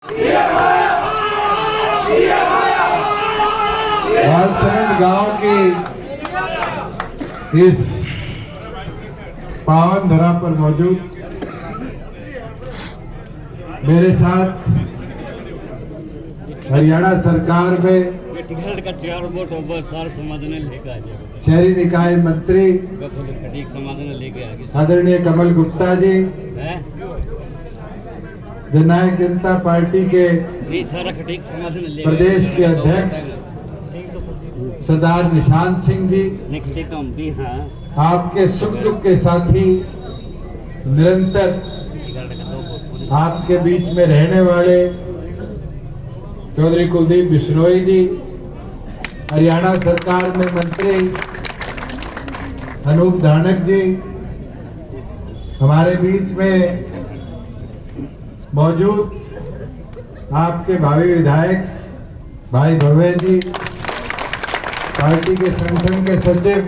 राजसमंद गांव की इस पावन धरा पर मौजूद मेरे साथ हरियाणा सरकार में शहरी निकाय मंत्री आदरणीय कमल गुप्ता जी, जननायक जनता पार्टी के प्रदेश के अध्यक्ष सरदार निशांत सिंह जी, आपके सुख दुख के साथी, निरंतर आपके बीच में रहने वाले चौधरी कुलदीप बिश्नोई जी, हरियाणा सरकार में मंत्री अनूप धानक जी, हमारे बीच में मौजूद आपके भावी विधायक भाई भव्य जी, पार्टी के संगठन के सचिव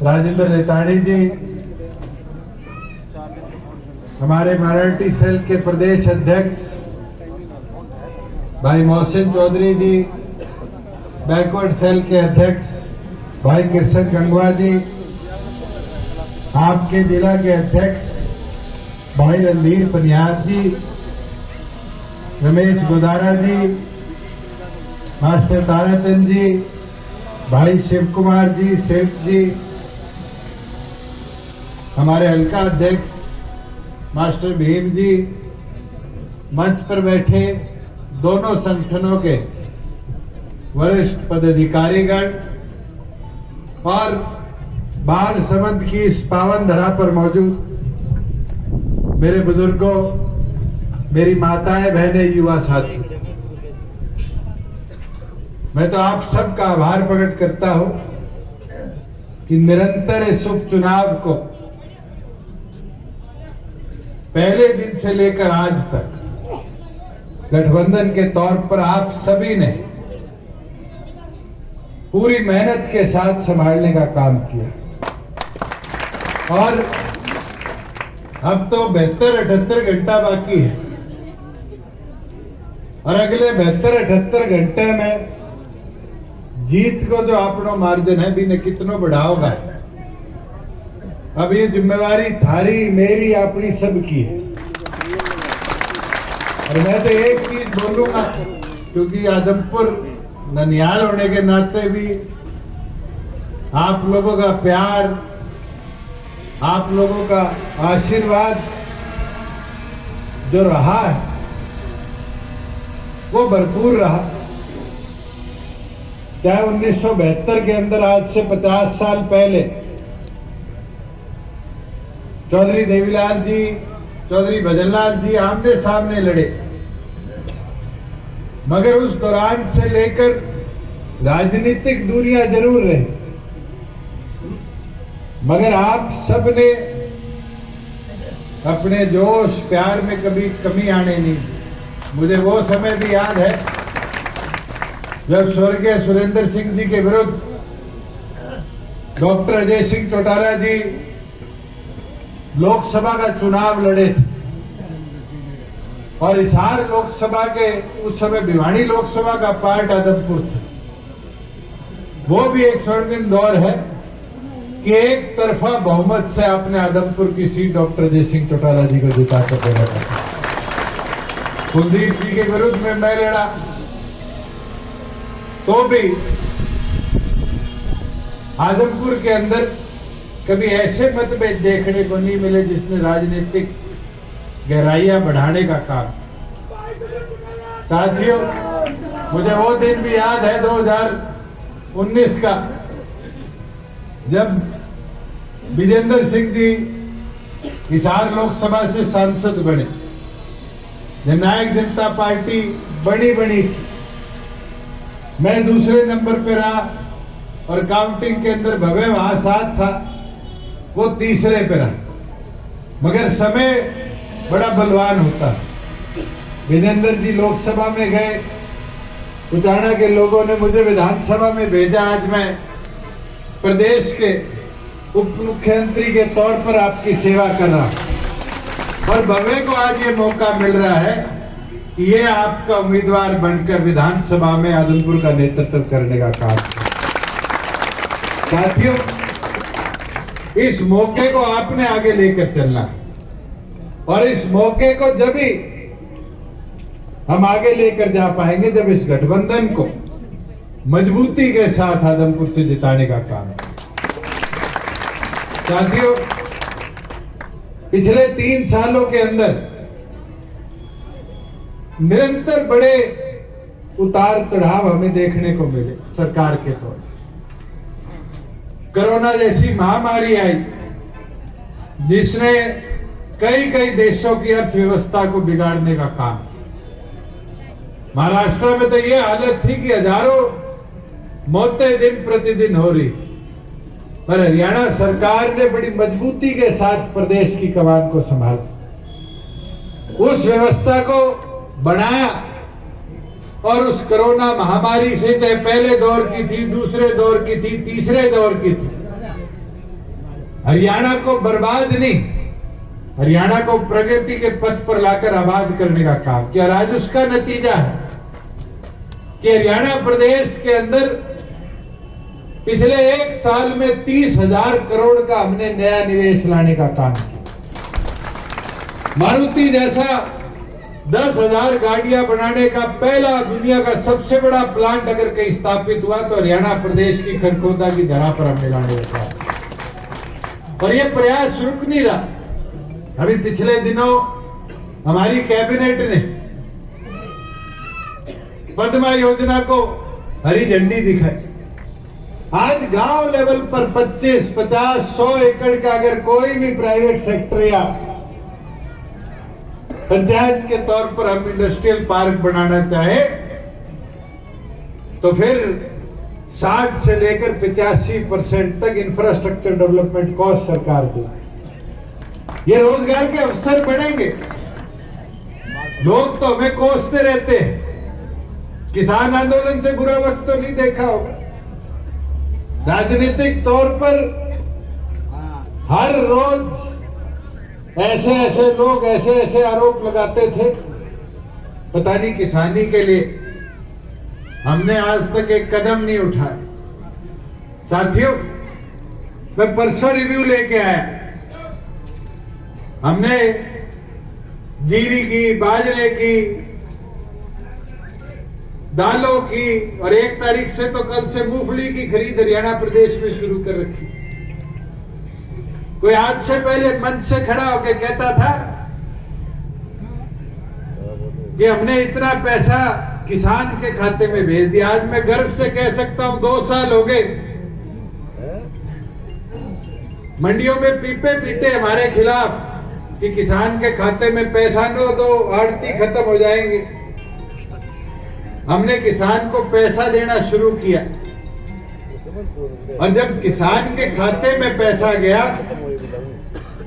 राजेंद्र नेतानी जी, हमारे मराठी सेल के प्रदेश अध्यक्ष भाई मोहसिन चौधरी जी, बैकवर्ड सेल के अध्यक्ष भाई कृष्ण गंगवा जी, आपके जिला के अध्यक्ष भाई रणधीर पनियार जी, रमेश गोदारा जी, मास्टर ताराचंद जी, भाई शिव कुमार जी, शेख जी, हमारे हल्का अध्यक्ष मास्टर भीम जी, मंच पर बैठे दोनों संगठनों के वरिष्ठ पदाधिकारीगण और बालसमंद की इस पावन धरा पर मौजूद मेरे बुजुर्गों, मेरी माताएं, बहनें, युवा साथी, मैं तो आप सबका आभार प्रकट करता हूं कि निरंतर इस उपचुनाव को पहले दिन से लेकर आज तक गठबंधन के तौर पर आप सभी ने पूरी मेहनत के साथ संभालने का काम किया और अब तो 72-78 घंटा बाकी है और अगले 72-78 घंटे में जीत को जो अपनो मार्जिन है भी ने कितनो बढ़ाओगा। अब ये जिम्मेवारी थारी, मेरी, अपनी सबकी है और मैं तो एक चीज बोलूंगा, क्योंकि आदमपुर ननिहाल होने के नाते भी आप लोगों का प्यार, आप लोगों का आशीर्वाद जो रहा है वो भरपूर रहा। चाहे 1972 के अंदर आज से 50 साल पहले चौधरी देवीलाल जी, चौधरी भजनलाल जी आमने सामने लड़े, मगर उस दौरान से लेकर राजनीतिक दूरियां जरूर रही, मगर आप सबने अपने जोश प्यार में कभी कमी आने नहीं। मुझे वो समय भी याद है जब स्वर्गीय सुरेंद्र सिंह जी के विरुद्ध डॉक्टर अजय सिंह चौटाला जी लोकसभा का चुनाव लड़े थे और हिसार लोकसभा के उस समय भिवानी लोकसभा का पार्ट आदमपुर था। वो भी एक स्वर्णिम दौर है कि एक तरफा बहुमत से आपने आदमपुर की सीट डॉक्टर अजय सिंह चौटाला जी को जिता कर देना था। कुलदीप जी के विरुद्ध में मैं लड़ा तो भी आजमपुर के अंदर कभी ऐसे मतभेद देखने को नहीं मिले जिसने राजनीतिक गहराइयां बढ़ाने का काम। साथियों, मुझे वो दिन भी याद है 2019 का, जब विजेंद्र सिंह जी हिसार लोकसभा से सांसद बने, जननायक जनता पार्टी बड़ी थी, मैं दूसरे नंबर पे रहा और काउंटिंग के अंदर भव्य वहां साथ था, वो तीसरे पे रहा, मगर समय बड़ा बलवान होता है। विजेंद्र जी लोकसभा में गए, उचाना के लोगों ने मुझे विधानसभा में भेजा। आज मैं प्रदेश के उप मुख्यमंत्री के तौर पर आपकी सेवा कर रहा हूं और भव्य को आज ये मौका मिल रहा है ये आपका उम्मीदवार बनकर विधानसभा में आदमपुर का नेतृत्व करने का काम। साथियों, इस मौके को आपने आगे लेकर चलना है और इस मौके को जब भी हम आगे लेकर जा पाएंगे जब इस गठबंधन को मजबूती के साथ आदमपुर से जिताने का काम है। साथियों, पिछले 3 सालों के अंदर निरंतर बड़े उतार चढ़ाव हमें देखने को मिले। सरकार के तौर कोरोना जैसी महामारी आई जिसने कई देशों की अर्थव्यवस्था को बिगाड़ने का काम। महाराष्ट्र में तो यह हालत थी कि हजारों मौतें दिन प्रतिदिन हो रही थी, पर हरियाणा सरकार ने बड़ी मजबूती के साथ प्रदेश की कमान को संभाला, उस व्यवस्था को बढ़ाया और उस कोरोना महामारी से, चाहे पहले दौर की थी, दूसरे दौर की थी, तीसरे दौर की थी, हरियाणा को बर्बाद नहीं, हरियाणा को प्रगति के पथ पर लाकर आबाद करने का काम किया। आज उसका नतीजा है कि हरियाणा प्रदेश के अंदर पिछले 1 साल में 30,000 करोड़ का हमने नया निवेश लाने का काम किया। मारुति जैसा 10,000 गाड़ियां बनाने का पहला दुनिया का सबसे बड़ा प्लांट अगर कहीं स्थापित हुआ तो हरियाणा प्रदेश की खरखोदा की धरा पर हमने लाने का। और ये प्रयास रुक नहीं रहा। अभी पिछले दिनों हमारी कैबिनेट ने पद्मा योजना को हरी झंडी दिखाई। आज गांव लेवल पर 25, 50, 100 एकड़ का अगर कोई भी प्राइवेट सेक्टर या पंचायत के तौर पर हम इंडस्ट्रियल पार्क बनाना चाहे तो फिर 60 से लेकर 85% तक इंफ्रास्ट्रक्चर डेवलपमेंट कॉस्ट सरकार दी। ये रोजगार के अवसर बढ़ेंगे। लोग तो हमें कोसते रहते हैं, किसान आंदोलन से बुरा वक्त तो नहीं देखा होगा। राजनीतिक तौर पर हर रोज ऐसे लोग ऐसे आरोप लगाते थे, पता नहीं किसानी के लिए हमने आज तक एक कदम नहीं उठाया। साथियों, मैं परसों रिव्यू लेके आया। हमने जीरी की, बाजरे की, दालों की और 1 तारीख से तो कल से मूंगफली की खरीद हरियाणा प्रदेश में शुरू कर रखी। कोई आज से पहले मंच से खड़ा होकर कहता था कि हमने इतना पैसा किसान के खाते में भेज दिया। आज मैं गर्व से कह सकता हूं 2 साल हो गए मंडियों में पीपे पीटे हमारे खिलाफ कि किसान के खाते में पैसा न दो, आड़ती खत्म हो जाएंगे। हमने किसान को पैसा देना शुरू किया और जब किसान के खाते में पैसा गया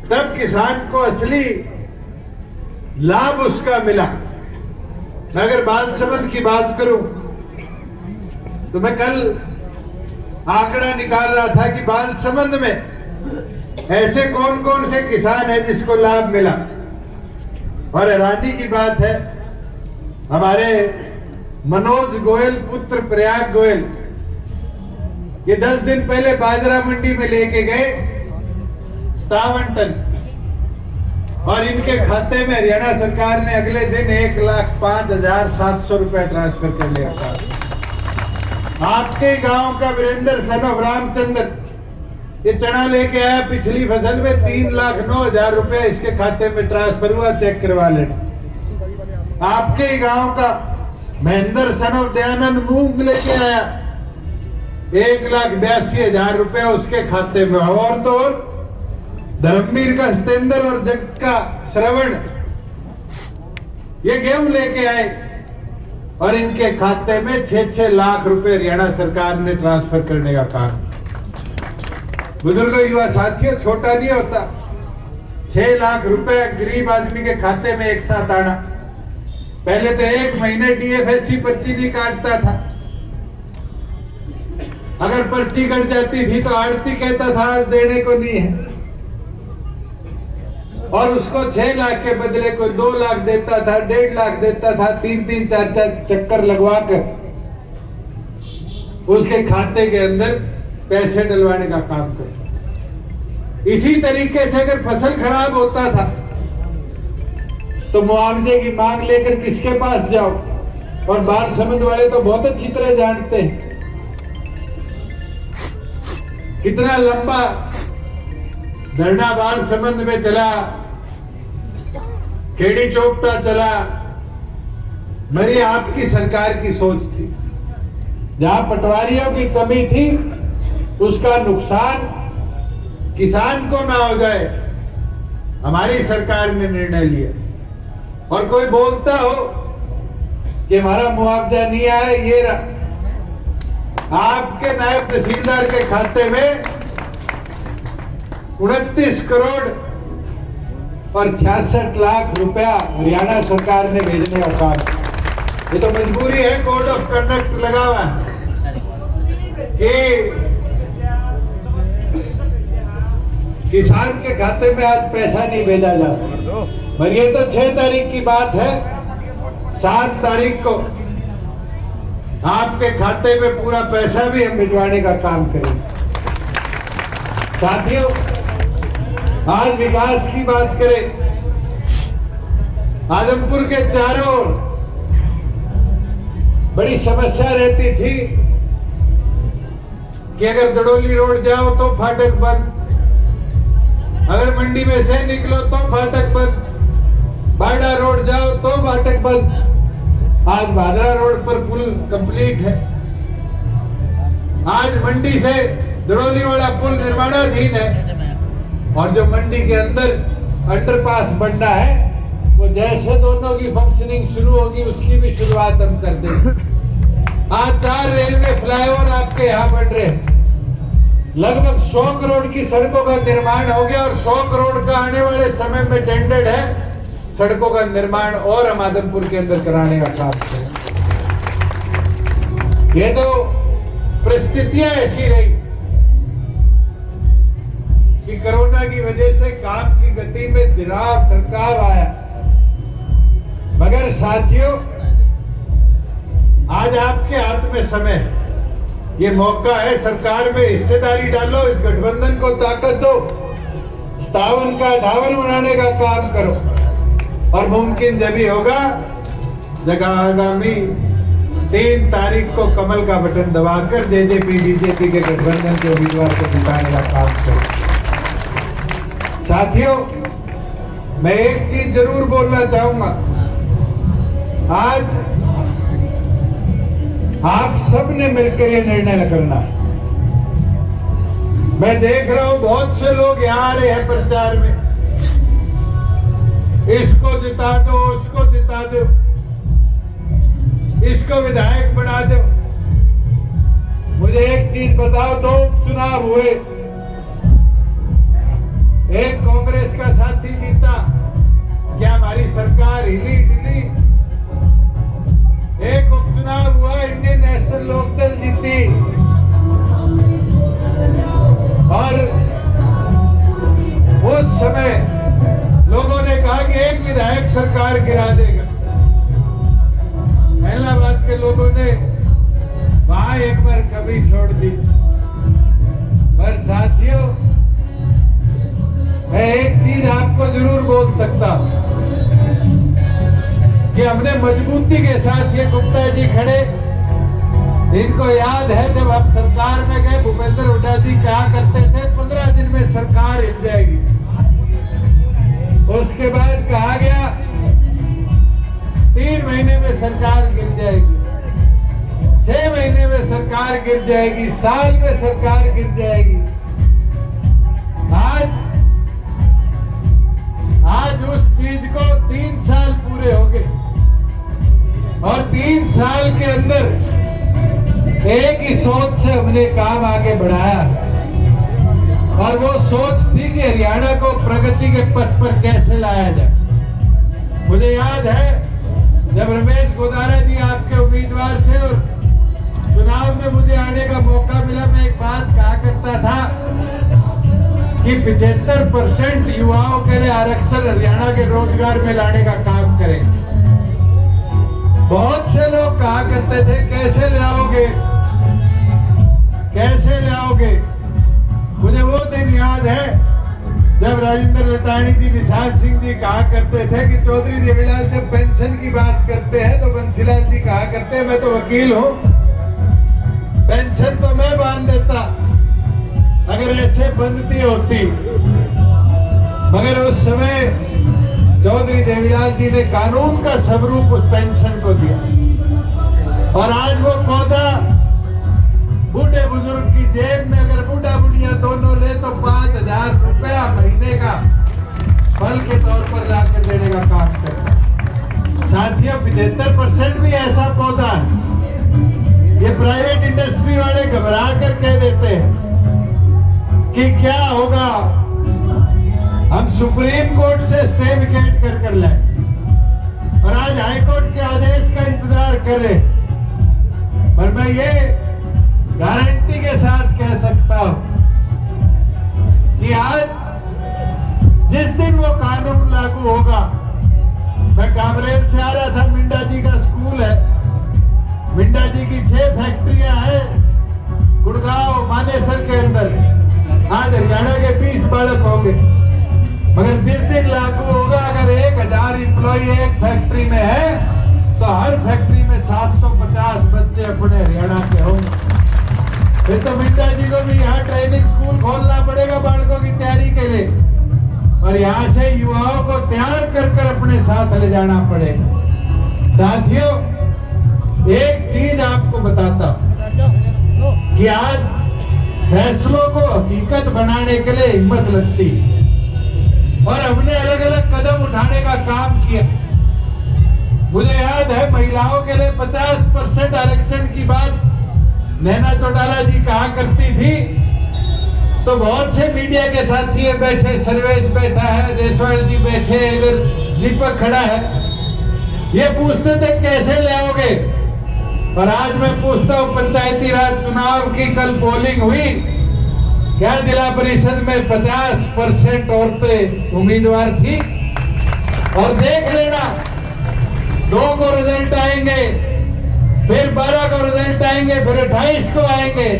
तब किसान को असली लाभ उसका मिला। मैं अगर बालसमंद की बात करूं तो मैं कल आंकड़ा निकाल रहा था कि बालसमंद में ऐसे कौन कौन से किसान हैं जिसको लाभ मिला। और हैरानी की बात है, हमारे मनोज गोयल पुत्र प्रयाग गोयल ये 10 दिन पहले बाजरा मंडी में लेके गए 57 टन और इनके खाते में हरियाणा सरकार ने अगले दिन 1,05,700 रुपए ट्रांसफर कर लिया था। आपके गांव का वीरेंद्र सन ऑफ रामचंद्र ये चना लेके आया, पिछली फसल में 3,09,000 रुपए इसके खाते में ट्रांसफर हुआ, चेक करवा लेना। आपके ही गांव का महेंद्र सन ऑफ दयानंद मूंग लेके आया, 1,82,000 रुपए उसके खाते में। और तो और धर्मवीर का हस्तेंद्र और जगत का श्रवण ये गेहूं लेके आए और इनके खाते में 6-6 लाख रुपए हरियाणा सरकार ने ट्रांसफर करने का काम। बुजुर्गों, युवा साथियों, छोटा नहीं होता 6 लाख रुपए गरीब आदमी के खाते में एक साथ आना। पहले तो 1 महीने डीएफएससी पर्ची नहीं काटता था, अगर पर्ची कट जाती थी तो आड़ती कहता था आज देने को नहीं है। और उसको 6 लाख के बदले कोई 2 लाख देता था, 1.5 लाख देता था, 3-3, 4-4 चक्कर लगवा कर उसके खाते के अंदर पैसे डलवाने का काम करता। इसी तरीके से अगर फसल खराब होता था तो मुआवजे की मांग लेकर किसके पास जाओ, और बालसमंद वाले तो बहुत अच्छी तरह जानते हैं कितना लंबा धरना बालसमंद में चला, केडी चौपटा चला। मेरी आपकी सरकार की सोच थी, जहां पटवारियों की कमी थी उसका नुकसान किसान को ना हो जाए, हमारी सरकार ने निर्णय लिया। और कोई बोलता हो कि हमारा मुआवजा नहीं आया, ये आपके नायब तहसीलदार के खाते में 29 करोड़ और 66 लाख रुपया हरियाणा सरकार ने भेजने का काम। ये तो मजबूरी है, कोड ऑफ कंडक्ट लगा हुआ कि किसान के खाते में आज पैसा नहीं भेजा जाता। पर ये तो 6 तारीख की बात है, 7 तारीख को आपके खाते में पूरा पैसा भी हम भिजवाने का काम करेंगे। साथियों, आज विकास की बात करें, आदमपुर के चारों ओर बड़ी समस्या रहती थी कि अगर दड़ोली रोड जाओ तो फाटक बंद, अगर मंडी में से निकलो तो फाटक बंद, बाड़ा रोड जाओ तो फाटक बंद। आज भादरा रोड पर पुल कंप्लीट है, आज मंडी से दड़ोली वाला पुल निर्माणाधीन है, और जो मंडी के अंदर अंडरपास बनना है वो जैसे दोनों की फंक्शनिंग शुरू होगी उसकी भी शुरुआत हम कर देंगे। आज 4 रेलवे फ्लाईओवर आपके यहाँ बन रहे हैं, लगभग 100 करोड़ की सड़कों का निर्माण हो गया, और 100 करोड़ का आने वाले समय में टेंडर्ड है सड़कों का निर्माण और हम आदमपुर के अंदर कराने का काम करें। ये तो परिस्थितियां ऐसी रही कि कोरोना की वजह से काम की गति में दराव आया, मगर साथियों आज आपके हाथ में समय है, ये मौका है, सरकार में हिस्सेदारी डालो, इस गठबंधन को ताकत दो, 57 का 58 बनाने का काम करो, और मुमकिन जब ही होगा जब आगामी 3 तारीख को कमल का बटन दबाकर जेजेपी बीजेपी के गठबंधन के उम्मीदवार को जिताने का काम करो। साथियों, मैं एक चीज जरूर बोलना चाहूंगा, आज आप सब ने मिलकर ये निर्णय करना है। मैं देख रहा हूं बहुत से लोग यहाँ आ रहे हैं प्रचार में, इसको जिता दो, उसको जिता दो, इसको विधायक बना दो। मुझे एक चीज बताओ, 2 उपचुनाव हुए, एक कांग्रेस का साथी जीता, क्या हमारी सरकार हिली डिली? एक उपचुनाव हुआ, इंडियन नेशनल लोकदल जीती, और उस समय लोगों ने कहा कि एक विधायक सरकार गिरा देगा। इलाहाबाद के लोगों ने वहां एक बार कभी छोड़ दी। पर साथियों, मैं एक चीज आपको जरूर बोल सकता हूं कि हमने मजबूती के साथ, ये गुप्ता जी खड़े, इनको याद है जब हम सरकार में गए, भूपेंद्र हुड्डा जी कहा करते थे 15 दिन में सरकार हिल जाएगी। उसके बाद कहा गया 3 महीने में सरकार गिर जाएगी, 6 महीने में सरकार गिर जाएगी, साल में सरकार गिर जाएगी। आज उस चीज को 3 साल पूरे हो गए, और 3 साल के अंदर एक ही सोच से हमने काम आगे बढ़ाया, और वो सोच थी कि हरियाणा को प्रगति के पथ पर कैसे लाया जाए। मुझे याद है जब रमेश गोदारा जी आपके उम्मीदवार थे और चुनाव में मुझे आने का मौका मिला, मैं एक बात कहा करता था कि 75% युवाओं के लिए आरक्षण हरियाणा के रोजगार में लाने का काम करें। बहुत से लोग कहा करते थे कैसे ले आओगे, कैसे ले आओगे। मुझे वो दिन याद है जब राजेंद्र लतानी जी, निषाद सिंह जी कहा करते थे कि चौधरी देवीलाल जब पेंशन की बात करते हैं तो बंसीलाल जी कहा करते हैं मैं तो वकील हूं, पेंशन तो मैं बांध देता अगर ऐसे बंधती होती। मगर उस समय चौधरी देवीलाल जी ने कानून का स्वरूप उस पेंशन को दिया और आज वो पौधा बूढ़े बुजुर्ग की जेब में अगर बूढ़ा बुढ़िया दोनों ले तो 5,000 रुपया महीने का फल के तौर पर लाकर देने का काम करता है। साथियों 75% भी ऐसा पौधा है। ये प्राइवेट इंडस्ट्री वाले घबरा कर कह देते हैं कि क्या होगा, हम सुप्रीम कोर्ट से स्टे विकेट कर लाए और आज हाई कोर्ट के आदेश का इंतजार कर रहे। पर मैं ये गारंटी के साथ कह सकता हूं कि आज जिस दिन वो कानून लागू होगा, मैं कामरेज से आ रहा था, मिंडा जी का स्कूल है, मिंडा जी की 6 फैक्ट्रियां हैं गुड़गांव मानेसर के अंदर। आज हरियाणा के 20 बालक होंगे, मगर जिस दिन लागू होगा अगर 1000 एम्प्लॉय एक फैक्ट्री में है तो हर फैक्ट्री में 750 बच्चे अपने हरियाणा के होंगे। फिर तो मिंडा जी को भी यहाँ ट्रेनिंग स्कूल खोलना पड़ेगा बालकों की तैयारी के लिए और यहाँ से युवाओं को तैयार कर अपने साथ ले जाना पड़ेगा। साथियों एक चीज आपको बताता हूं कि आज फैसलों को हकीकत बनाने के लिए हिम्मत लगती और हमने अलग अलग कदम उठाने का काम किया। मुझे याद है महिलाओं के लिए 50% आरक्षण की बात नैना चौटाला जी कहा करती थी तो बहुत से मीडिया के साथी बैठे, सर्वेश बैठा है, देशवाल जी बैठे, इधर दीपक खड़ा है, ये पूछते थे कैसे ले आओगे। और आज मैं पूछता हूं पंचायती राज चुनाव की कल पोलिंग हुई, क्या जिला परिषद में 50% औरतें उम्मीदवार थी? और देख लेना 2 को रिजल्ट आएंगे, फिर 12 को रिजल्ट आएंगे, फिर 28 को आएंगे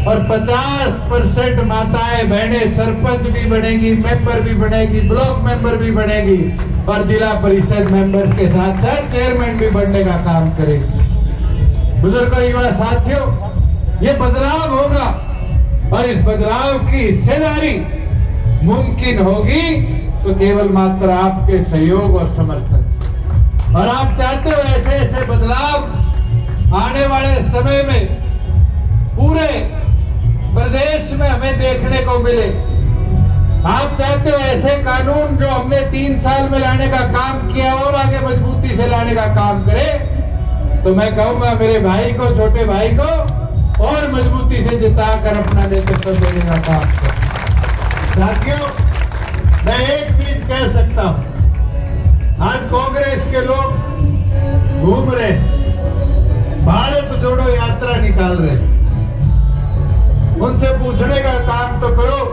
और 50% माताएं बहनें सरपंच भी बनेगी, मेंबर भी बनेगी, ब्लॉक मेंबर भी बनेगी और जिला परिषद मेंबर के साथ साथ चेयरमैन भी बनने का काम करेगी। बुजुर्गों, युवा साथियों, ये बदलाव होगा और इस बदलाव की हिस्सेदारी मुमकिन होगी तो केवल मात्र आपके सहयोग और समर्थन से। और आप चाहते हो ऐसे ऐसे बदलाव आने वाले समय में पूरे प्रदेश में हमें देखने को मिले। आप चाहते हो ऐसे कानून जो हमने 3 साल में लाने का काम किया और आगे मजबूती से लाने का काम करें, तो मैं कहूंगा मेरे भाई को, छोटे भाई को और मजबूती से जिताकर अपना नेतृत्व देने का काम करें। साथियों, मैं एक चीज कह सकता हूं, आज कांग्रेस के लोग घूम रहे, भारत जोड़ो यात्रा निकाल रहे। उनसे पूछने का काम तो करो,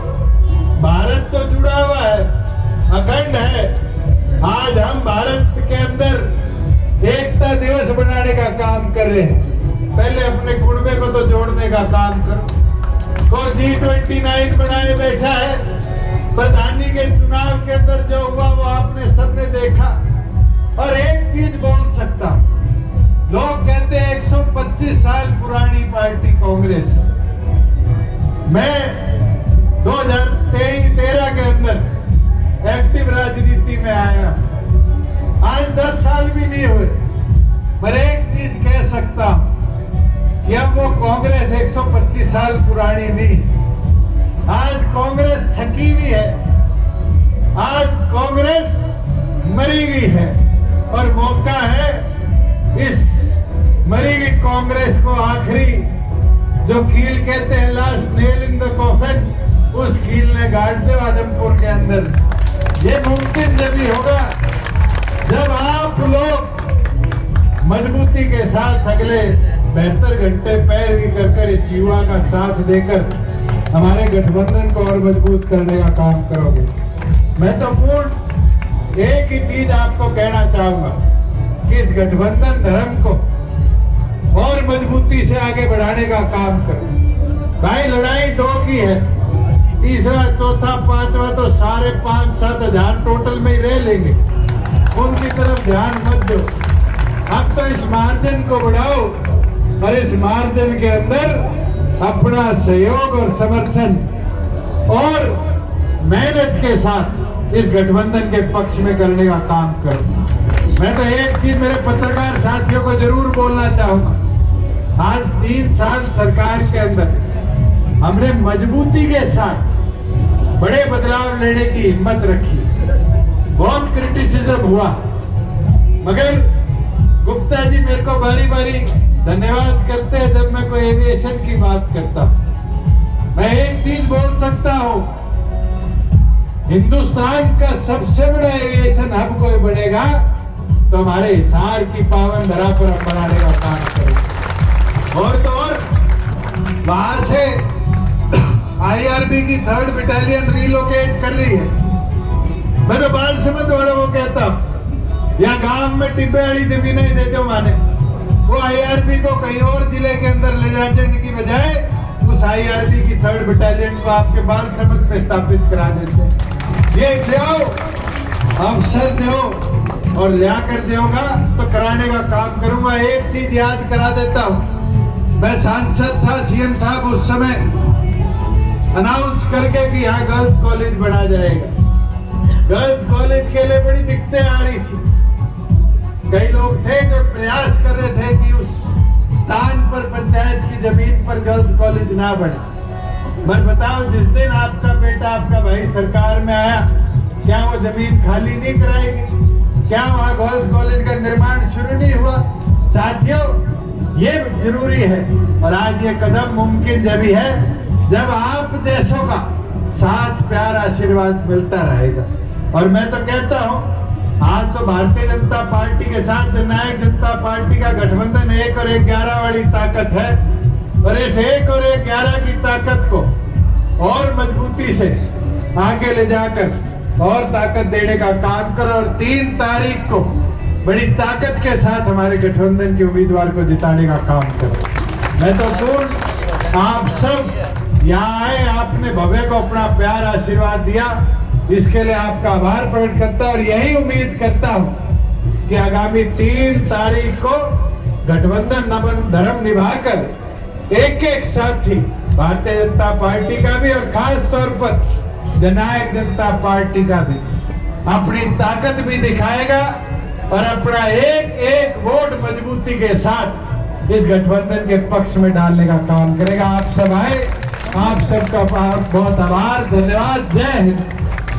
भारत तो जुड़ा हुआ है, अखंड है। आज हम भारत के अंदर एकता दिवस बनाने का काम कर रहे हैं। पहले अपने कुनबे को तो जोड़ने का काम करो। को G29 बनाए बैठा है, प्रधानी के चुनाव के अंदर जो हुआ वो आपने सबने देखा। और एक चीज बोल सकता हूं, लोग कहते हैं 125 साल पुरानी पार्टी कांग्रेस है। मैं 2013 के अंदर एक्टिव राजनीति में आया, आज 10 साल भी नहीं हुए, पर एक चीज कह सकता हूं कि अब वो कांग्रेस 125 साल पुरानी नहीं, आज कांग्रेस थकी हुई है, आज कांग्रेस मरी हुई है और मौका है इस मरी हुई कांग्रेस को आखिरी जो कील कहते हैं, last nail in the coffin, उस कील ने गाड़ दो आदमपुर के अंदर। ये मुमकिन जब होगा जब आप लोग मजबूती के साथ अगले 72 घंटे पैरवी कर इस युवा का साथ देकर हमारे गठबंधन को और मजबूत करने का काम करोगे। मैं तो पूर्ण एक ही चीज आपको कहना चाहूंगा कि इस गठबंधन धर्म को और मजबूती से आगे बढ़ाने का काम करो। भाई लड़ाई दो की है, तीसरा चौथा पांचवा तो सारे 5-7 हजार टोटल में ही रह लेंगे, उनकी तरफ ध्यान मत दो। अब तो इस मार्जिन को बढ़ाओ और इस मार्जिन के अंदर अपना सहयोग और समर्थन और मेहनत के साथ इस गठबंधन के पक्ष में करने का काम करो। मैं तो एक चीज मेरे पत्रकार साथियों को जरूर बोलना चाहूंगा, आज 3 साल सरकार के अंदर हमने मजबूती के साथ बड़े बदलाव लेने की हिम्मत रखी। बहुत क्रिटिसिज्म हुआ, मगर गुप्ता जी मेरे को बारी बारी धन्यवाद करते हैं जब मैं कोई एविएशन की बात करता हूं। मैं एक चीज बोल सकता हूं, हिंदुस्तान का सबसे बड़ा एविएशन हब कोई बनेगा तो हमारे हिसार की पावन धरा पर हम बनाने का काम करेंगे। और तो और वहां से आईआरबी की 3rd बटालियन रिलोकेट कर रही है। मैं तो बालसमंद वालों को कहता हूं, यहाँ गांव में टिब्बे वाली जमीन ही दे दो माने, वो आईआरबी को कहीं और जिले के अंदर ले जाने की बजाय उस आईआरबी की 3rd बटालियन को आपके बालसमंद में स्थापित करा देते। ये दो अवसर दो और लिया कर दोगा तो कराने का काम करूंगा। एक चीज याद करा देता हूं, मैं सांसद था, सीएम साहब उस समय अनाउंस करके कि यहाँ गर्ल्स कॉलेज बना जाएगा। गर्ल्स कॉलेज के लिए बड़ी दिक्कतें आ रही थी। कई लोग थे जो प्रयास कर रहे थे कि उस स्थान पर पंचायत की जमीन पर गर्ल्स कॉलेज ना बने। पर बताओ, जिस दिन आपका बेटा आपका भाई सरकार में आया, क्या वो जमीन खाली नहीं कराएगी? क्या वहाँ गर्ल्स कॉलेज का निर्माण शुरू नहीं हुआ? साथियों, ये जरूरी है और आज ये कदम मुमकिन जब ही है जब आप देशों का साथ प्यार आशीर्वाद मिलता रहेगा। और मैं तो कहता हूं, आज तो भारतीय जनता पार्टी के साथ जननायक जनता पार्टी का गठबंधन 1 और 11 वाली ताकत है और इस 1 और 11 की ताकत को और मजबूती से आगे ले जाकर और ताकत देने का काम करो और 3 तारीख को बड़ी ताकत के साथ हमारे गठबंधन के उम्मीदवार को जिताने का काम करो। मैं तो पूर्ण आप सब यहाँ आए, आपने भव्य को अपना प्यार आशीर्वाद दिया, इसके लिए आपका आभार प्रकट करता और यही उम्मीद करता हूँ कि आगामी 3 तारीख को गठबंधन धर्म निभाकर एक साथी भारतीय जनता पार्टी का भी और खास तौर पर जननायक जनता पार्टी का भी अपनी ताकत भी दिखाएगा और अपना एक वोट मजबूती के साथ इस गठबंधन के पक्ष में डालने का काम करेगा। आप सब आए, आप सबका बहुत आभार, धन्यवाद, जय हिंद।